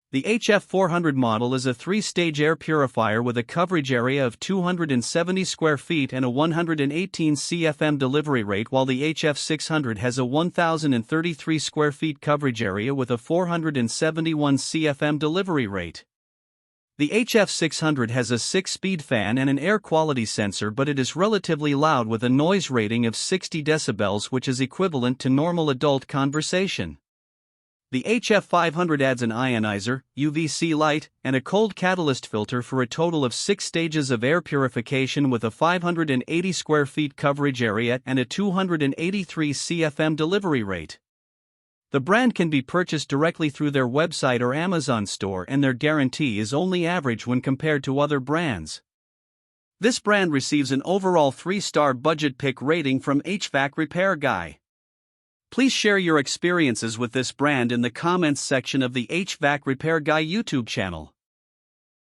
The HF400 model is a 3-stage air purifier with a coverage area of 270 square feet and a 118 CFM delivery rate, while the HF600 has a 1,033 square feet coverage area with a 471 CFM delivery rate. The HF600 has a 6-speed fan and an air quality sensor, but it is relatively loud with a noise rating of 60 decibels, which is equivalent to normal adult conversation. The HF500 adds an ionizer, UVC light, and a cold catalyst filter for a total of 6 stages of air purification with a 580 square feet coverage area and a 283 CFM delivery rate. The brand can be purchased directly through their website or Amazon store, and their guarantee is only average when compared to other brands. This brand receives an overall 3-star budget pick rating from HvacRepairGuy. Please share your experiences with this brand in the comments section of the HvacRepairGuy YouTube channel.